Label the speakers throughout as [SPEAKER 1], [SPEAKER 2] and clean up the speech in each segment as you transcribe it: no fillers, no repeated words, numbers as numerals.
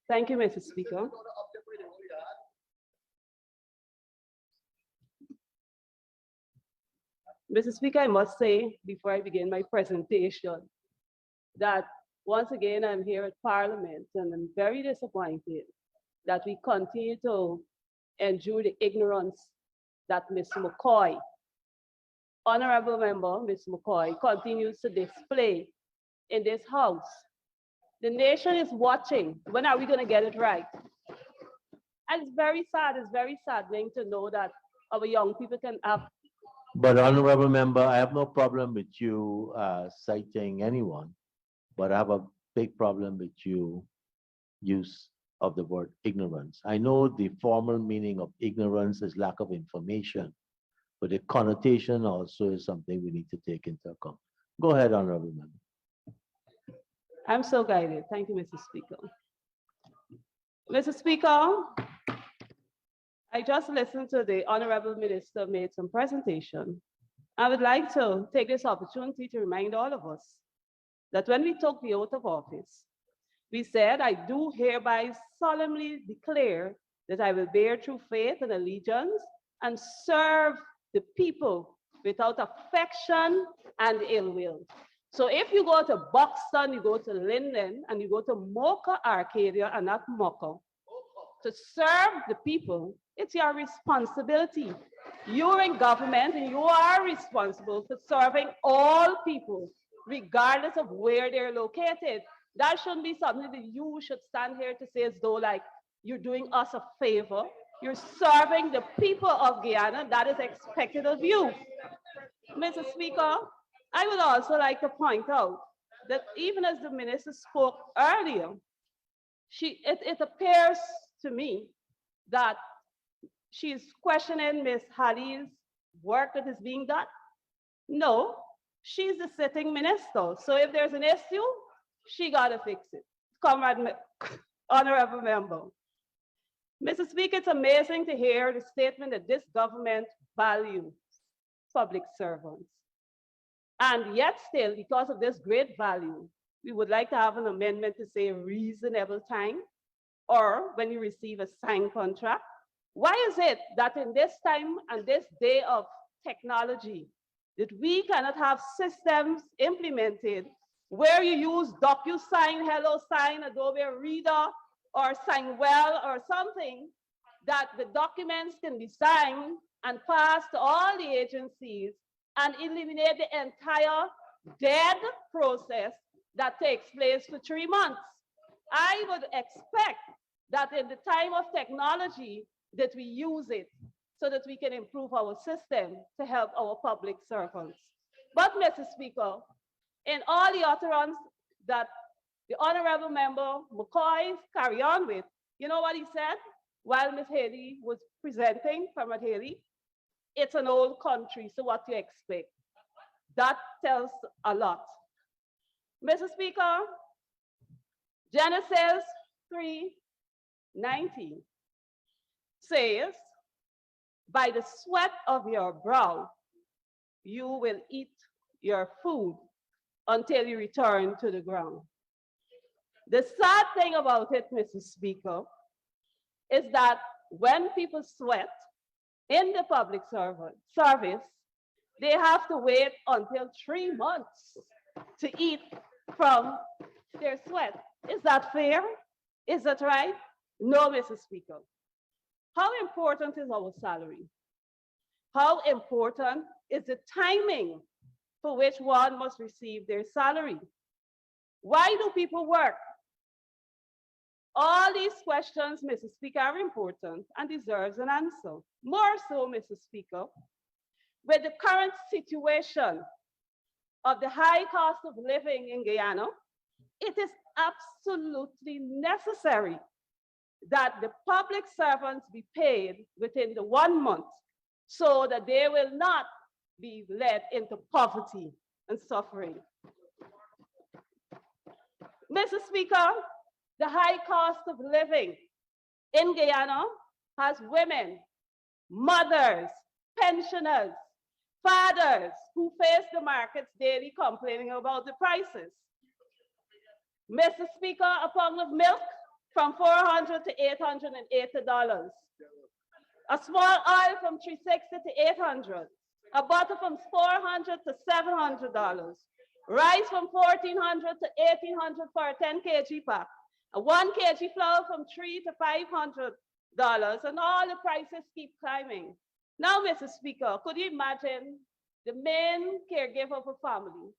[SPEAKER 1] Thank you, Mr. Speaker. Mr. Speaker, I must say, before I begin my presentation, that once again, I'm here at Parliament and I'm very disappointed that we continue to endure the ignorance that Mr. McCoy, Honorable Member Mr. McCoy, continues to display in this House. The nation is watching. When are we going to get it right? And it's very saddening to know that our young people can have.
[SPEAKER 2] But honorable member, I have no problem with you citing anyone, but I have a big problem with you use of the word ignorance. I know the formal meaning of ignorance is lack of information, but the connotation also is something we need to take into account. Go ahead, honorable member.
[SPEAKER 1] I'm so guided. Thank you, Mr. Speaker. Mr. Speaker, I just listened to the Honorable Minister made some presentation. I would like to take this opportunity to remind all of us that when we took the oath of office, we said, I do hereby solemnly declare that I will bear true faith and allegiance and serve the people without affection and ill will. So if you go to Buxton, you go to Linden, and you go to Mocha Arcadia and not Mocha, to serve the people, it's your responsibility. You're in government and you are responsible for serving all people, regardless of where they're located. That shouldn't be something that you should stand here to say as though like you're doing us a favor. You're serving the people of Guyana. That is expected of you. Mr. Speaker, I would also like to point out that even as the minister spoke earlier, it appears to me that she's questioning Ms. Halley's work that is being done. No, she's the sitting minister. So if there's an issue, she got to fix it. Comrade, honorable member. Mr. Speaker, it's amazing to hear the statement that this government values public servants. And yet still, because of this great value, we would like to have an amendment to say reasonable time or when you receive a signed contract. Why is it that in this time and this day of technology that we cannot have systems implemented where you use DocuSign, HelloSign, Adobe Reader, or SignWell or something, that the documents can be signed and passed to all the agencies and eliminate the entire dead process that takes place for 3 months. I would expect that in the time of technology that we use it so that we can improve our system to help our public servants. But Mr. Speaker, in all the utterance that the Honorable Member McCoy carry on with, you know what he said while Ms. Haley was presenting, Comrade Haley? It's an old country, so what do you expect? That tells a lot. Mr. Speaker, Genesis 3:19 says, by the sweat of your brow, you will eat your food until you return to the ground. The sad thing about it, Mr. Speaker, is that when people sweat in the public service, they have to wait until 3 months to eat from their sweat. Is that fair? Is that right? No, Mr. Speaker. How important is our salary? How important is the timing for which one must receive their salary? Why do people work? All these questions, Mr. Speaker, are important and deserves an answer. More so, Mr. Speaker, with the current situation of the high cost of living in Guyana, it is absolutely necessary that the public servants be paid within the 1 month so that they will not be led into poverty and suffering. Mr. Speaker, the high cost of living in Guyana has women, mothers, pensioners, fathers who face the markets daily complaining about the prices. Mr. Speaker, a pound of milk from $400 to $880. A small oil from $360 to $800. A butter from $400 to $700. Rice from $1,400 to $1,800 for a 10 kg pack. A 1 kg flour from $300 to $500, and all the prices keep climbing. Now, Mr. Speaker, could you imagine the main caregiver for family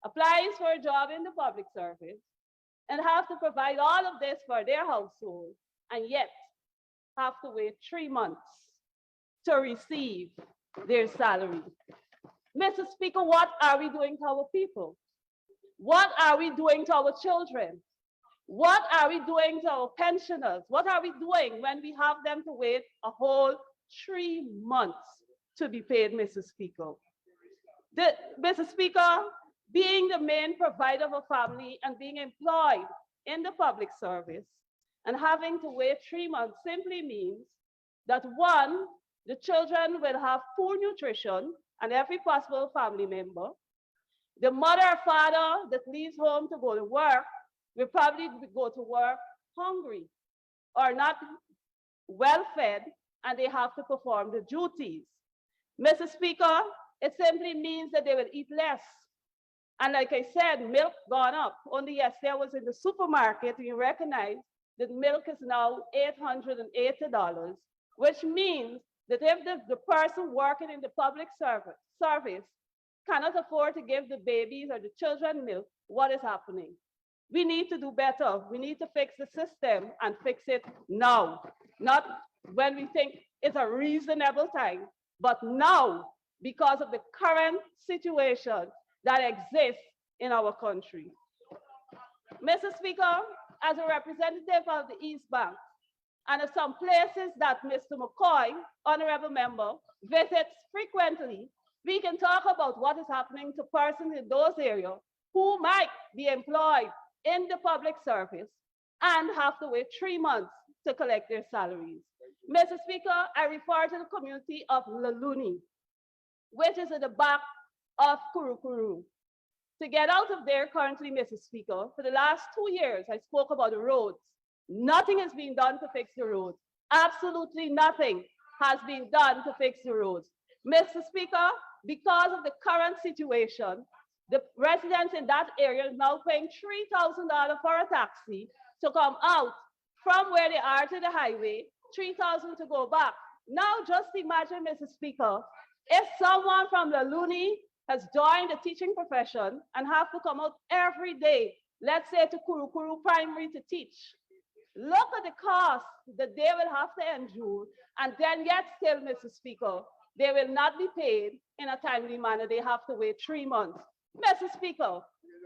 [SPEAKER 1] applies for a job in the public service and have to provide all of this for their household, and yet have to wait 3 months to receive their salary? Mr. Speaker, what are we doing to our people? What are we doing to our children? What are we doing to our pensioners? What are we doing when we have them to wait a whole 3 months to be paid, Mr. Speaker? Mr. Speaker, being the main provider of a family and being employed in the public service and having to wait 3 months simply means that, one, the children will have poor nutrition and every possible family member. The mother or father that leaves home to go to work will probably go to work hungry or not well fed, and they have to perform the duties. Mr. Speaker, it simply means that they will eat less. And like I said, milk gone up. Only yesterday I was in the supermarket, and you recognize that milk is now $880, which means that if the person working in the public service cannot afford to give the babies or the children milk, what is happening? We need to do better. We need to fix the system and fix it now, not when we think it's a reasonable time, but now, because of the current situation that exists in our country. Mr. Speaker, as a representative of the East Bank, and of some places that Mr. McCoy, honorable member, visits frequently, we can talk about what is happening to persons in those areas who might be employed in the public service and have to wait 3 months to collect their salaries. Mr. Speaker, I refer to the community of Laluni, which is at the back of Kurukuru. To get out of there currently, Mr. Speaker, for the last 2 years, I spoke about the roads. Nothing has been done to fix the roads. Absolutely nothing has been done to fix the roads. Mr. Speaker, because of the current situation, the residents in that area are now paying $3,000 for a taxi to come out from where they are to the highway, $3,000 to go back. Now just imagine, Mr. Speaker, if someone from Laluni has joined the teaching profession and have to come out every day, let's say to Kurukuru Primary to teach. Look at the cost that they will have to endure, and then yet still, Mr. Speaker, they will not be paid in a timely manner. They have to wait 3 months. Mr. Speaker,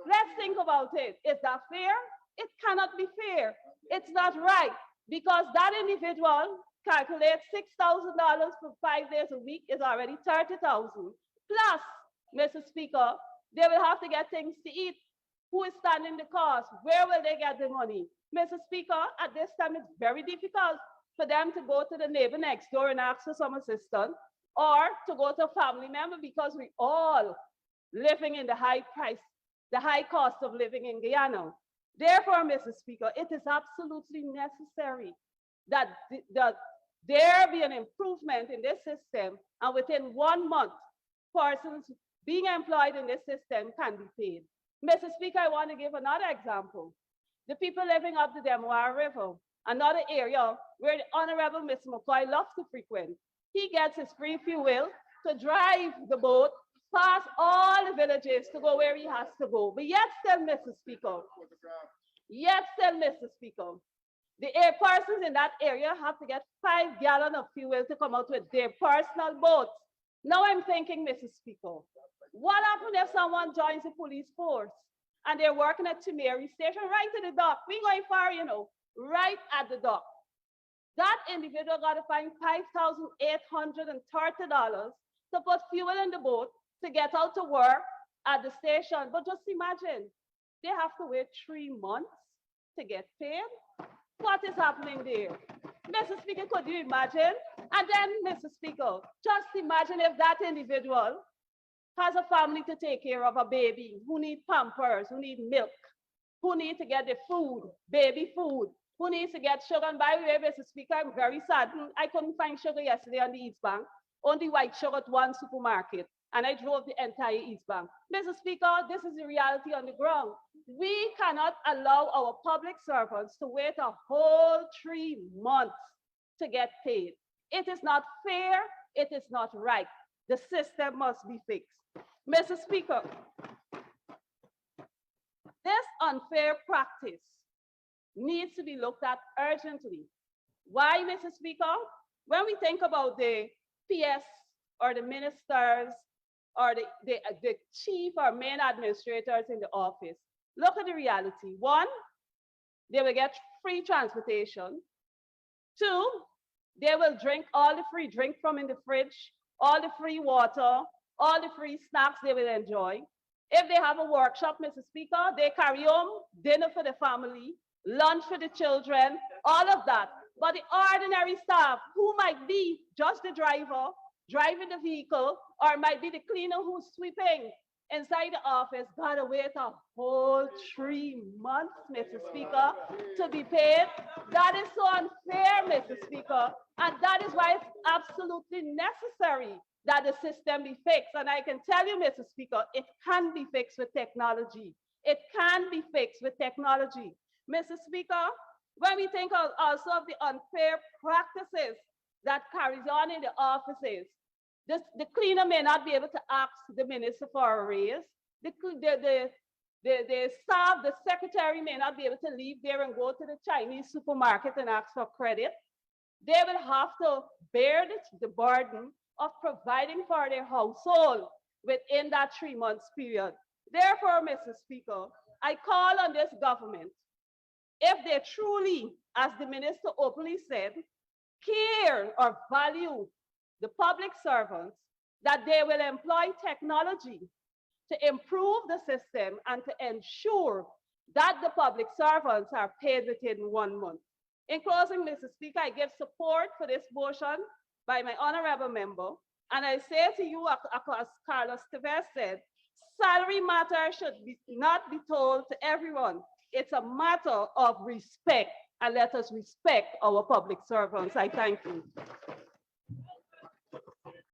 [SPEAKER 1] let's think about it. Is that fair? It cannot be fair. It's not right, because that individual calculates $6,000 for 5 days a week is already $30,000. Plus, Mr. Speaker, they will have to get things to eat. Who is standing the cost? Where will they get the money? Mr. Speaker, at this time, it's very difficult for them to go to the neighbor next door and ask for some assistance, or to go to a family member, because we all living in the high cost of living in Guyana. Therefore, Mr. Speaker, it is absolutely necessary that there be an improvement in this system, and within 1 month, persons being employed in this system can be paid. Mr. Speaker, I want to give another example. The people living up the Demoir River, another area where the Honorable Mr. McCoy loves to frequent. He gets his free fuel to drive the boat past all the villages to go where he has to go. But yet still, Mr. Speaker, the persons in that area have to get 5 gallons of fuel to come out with their personal boats. Now I'm thinking, Mr. Speaker, what happens if someone joins the police force and they're working at Timeri Station right to the dock? We going far, right at the dock. That individual got to find $5,830 to put fuel in the boat to get out to work at the station. But just imagine, they have to wait 3 months to get paid. What is happening there? Mr. Speaker, could you imagine? And then, Mr. Speaker, just imagine if that individual has a family to take care of, a baby who needs pampers, who needs milk. who need to get the food, baby food, who needs to get sugar. And by the way, Mr. Speaker, I'm very saddened. I couldn't find sugar yesterday on the East Bank, only white sugar at one supermarket. And I drove the entire East Bank. Mr. Speaker, this is the reality on the ground. We cannot allow our public servants to wait a whole 3 months to get paid. It is not fair. It is not right. The system must be fixed. Mr. Speaker, this unfair practice needs to be looked at urgently. Why, Mr. Speaker? When we think about the PS or the ministers or the chief or main administrators in the office, look at the reality. One, they will get free transportation. Two, they will drink all the free drink from in the fridge, all the free water, all the free snacks they will enjoy. If they have a workshop, Mr. Speaker, they carry home dinner for the family, lunch for the children, all of that. But the ordinary staff, who might be just the driver, driving the vehicle, or might be the cleaner who's sweeping inside the office, gotta wait a whole 3 months, Mr. Speaker, to be paid. That is so unfair, Mr. Speaker. And that is why it's absolutely necessary that the system be fixed. And I can tell you, Mr. Speaker, it can be fixed with technology. It can be fixed with technology. Mr. Speaker, when we think also of the unfair practices that carries on in the offices, the cleaner may not be able to ask the minister for a raise. The staff, the secretary may not be able to leave there and go to the Chinese supermarket and ask for credit. They will have to bear the burden of providing for their household within that 3 months period. Therefore, Mr. Speaker, I call on this government, if they truly, as the minister openly said, care or value the public servants, that they will employ technology to improve the system and to ensure that the public servants are paid within 1 month. In closing, Mr. Speaker, I give support for this motion by my honorable member. And I say to you, as Carlos Tevez said, salary matter should not be told to everyone. It's a matter of respect, and let us respect our public servants. I thank you.